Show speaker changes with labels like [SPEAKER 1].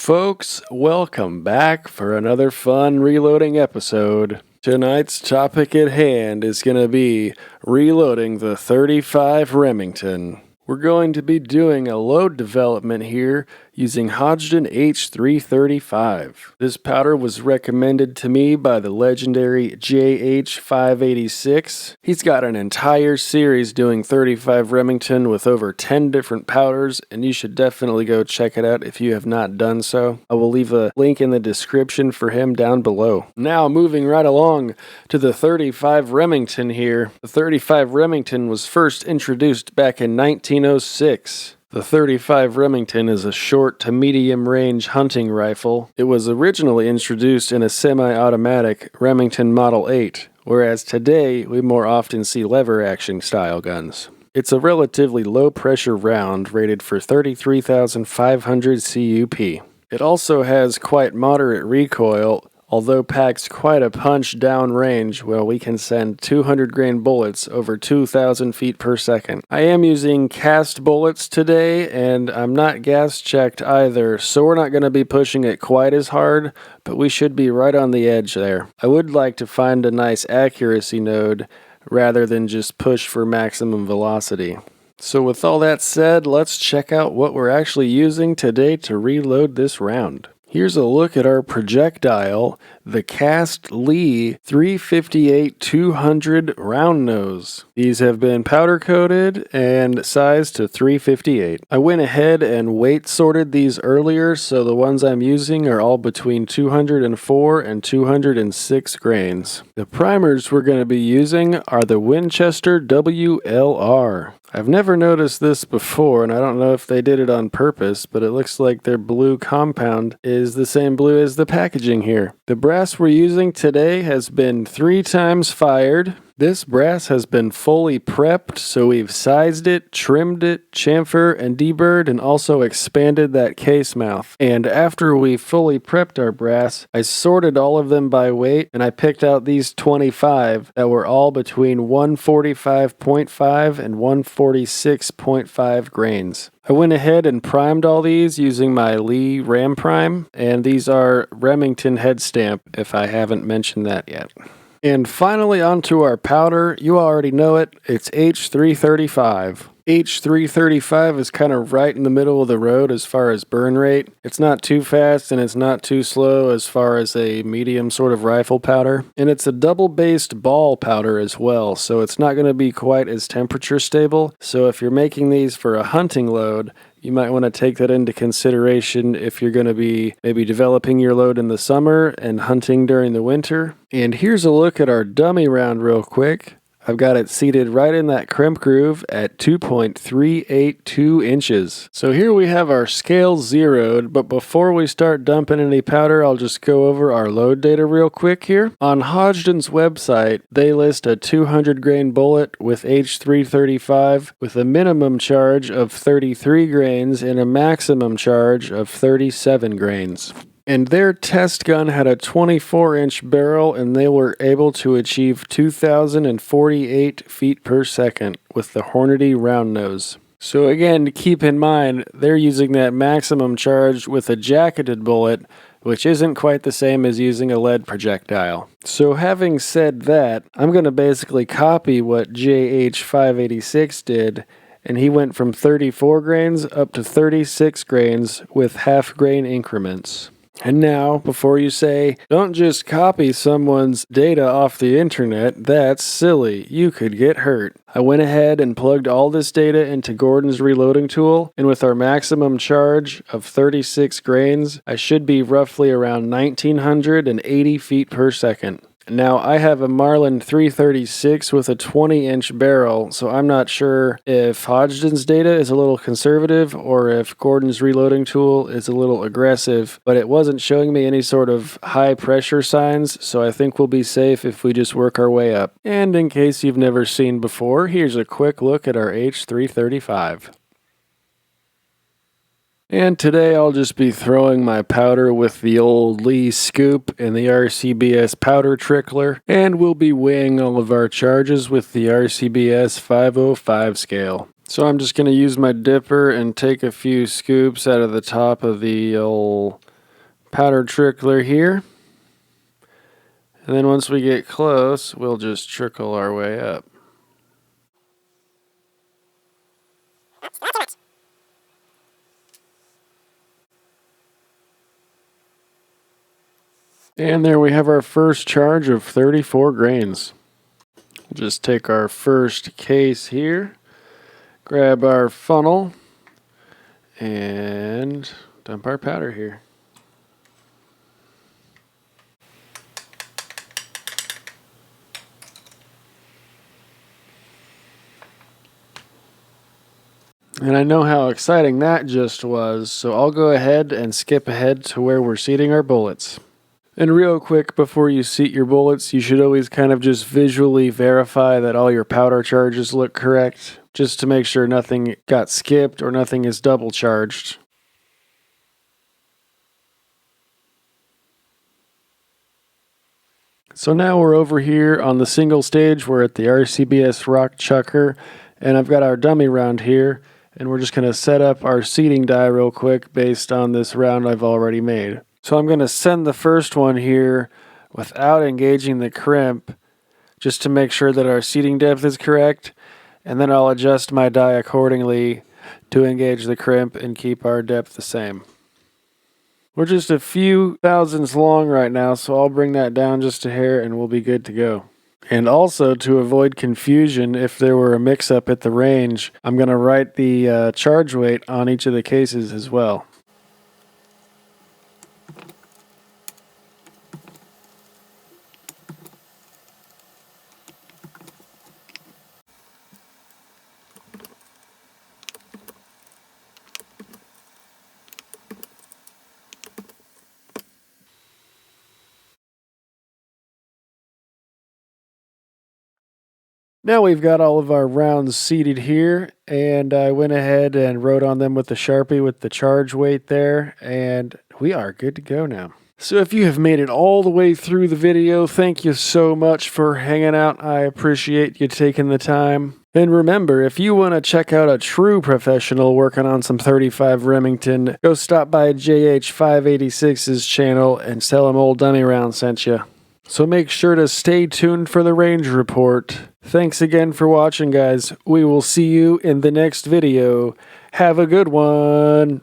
[SPEAKER 1] Folks, welcome back for another fun reloading episode. Tonight's topic at hand is going to be reloading the 35 Remington. We're going to be doing a load development here using Hodgdon H335. This powder was recommended to me by the legendary JH586. He's got an entire series doing 35 Remington with over 10 different powders, and you should definitely go check it out if you have not done so. I will leave a link in the description for him down below. Now moving right along to the 35 Remington here. The 35 Remington was first introduced back in 1906. The 35 Remington is a short to medium range hunting rifle. It was originally introduced in a semi-automatic Remington Model 8, whereas today we more often see lever action style guns. It's a relatively low pressure round rated for 33,500 CUP. It also has quite moderate recoil, although packs quite a punch down range where we can send 200 grain bullets over 2,000 feet per second. I am using cast bullets today, and I'm not gas checked either, so we're not going to be pushing it quite as hard, but we should be right on the edge there. I would like to find a nice accuracy node rather than just push for maximum velocity. So with all that said, let's check out what we're actually using today to reload this round. Here's a look at our projectile, the Cast Lee 358-200 round nose. These have been powder coated and sized to 358. I went ahead and weight sorted these earlier, so the ones I'm using are all between 204 and 206 grains. The primers we're going to be using are the Winchester WLR. I've never noticed this before, and I don't know if they did it on purpose, but it looks like their blue compound is the same blue as the packaging here. The brass we're using today has been 3 times fired. This brass has been fully prepped, so we've sized it, trimmed it, chamfer, and deburred, and also expanded that case mouth. And after we fully prepped our brass, I sorted all of them by weight, and I picked out these 25 that were all between 145.5 and 146.5 grains. I went ahead and primed all these using my Lee Ram Prime, and these are Remington head stamp, if I haven't mentioned that yet. And finally onto our powder. You already know it, it's H335. H335 is kind of right in the middle of the road as far as burn rate. It's not too fast and it's not too slow as far as a medium sort of rifle powder. And it's a double-based ball powder as well, so it's not going to be quite as temperature stable. So if you're making these for a hunting load, you might want to take that into consideration if you're going to be maybe developing your load in the summer and hunting during the winter. And here's a look at our dummy round real quick. I've got it seated right in that crimp groove at 2.382 inches. So here we have our scale zeroed, but before we start dumping any powder, I'll just go over our load data real quick here. On Hodgdon's website, they list a 200 grain bullet with H335 with a minimum charge of 33 grains and a maximum charge of 37 grains. And their test gun had a 24-inch barrel, and they were able to achieve 2,048 feet per second with the Hornady round nose. So again, keep in mind, they're using that maximum charge with a jacketed bullet, which isn't quite the same as using a lead projectile. So having said that, I'm going to basically copy what JH586 did, and he went from 34 grains up to 36 grains with half grain increments. And now, before you say, don't just copy someone's data off the internet, that's silly, you could get hurt. I went ahead and plugged all this data into Gordon's reloading tool, and with our maximum charge of 36 grains, I should be roughly around 1,980 feet per second. Now, I have a Marlin 336 with a 20-inch barrel, so I'm not sure if Hodgdon's data is a little conservative or if Gordon's reloading tool is a little aggressive, but it wasn't showing me any sort of high pressure signs, so I think we'll be safe if we just work our way up. And in case you've never seen before, here's a quick look at our H335. And today I'll just be throwing my powder with the old Lee scoop and the RCBS powder trickler, and we'll be weighing all of our charges with the RCBS 505 scale. So I'm just going to use my dipper and take a few scoops out of the top of the old powder trickler here. And then once we get close, we'll just trickle our way up. And there we have our first charge of 34 grains. Just take our first case here, grab our funnel, and dump our powder here. And I know how exciting that just was, so I'll go ahead and skip ahead to where we're seating our bullets. And real quick, before you seat your bullets, you should always kind of just visually verify that all your powder charges look correct, just to make sure nothing got skipped or nothing is double charged. So now we're over here on the single stage. We're at the RCBS Rock Chucker, and I've got our dummy round here, and we're just going to set up our seating die real quick based on this round I've already made. So I'm going to send the first one here without engaging the crimp, just to make sure that our seating depth is correct, and then I'll adjust my die accordingly to engage the crimp and keep our depth the same. We're just a few thousandths long right now, so I'll bring that down just a hair and we'll be good to go. And also, to avoid confusion, if there were a mix-up at the range, I'm going to write the charge weight on each of the cases as well. Now we've got all of our rounds seated here, and I went ahead and wrote on them with the Sharpie with the charge weight there, and we are good to go now. So if you have made it all the way through the video, thank you so much for hanging out. I appreciate you taking the time. And remember, if you want to check out a true professional working on some 35 Remington, go stop by JH586's channel and tell him Old Dummy Round sent you. So make sure to stay tuned for the range report. Thanks again for watching, guys. We will see you in the next video. Have a good one.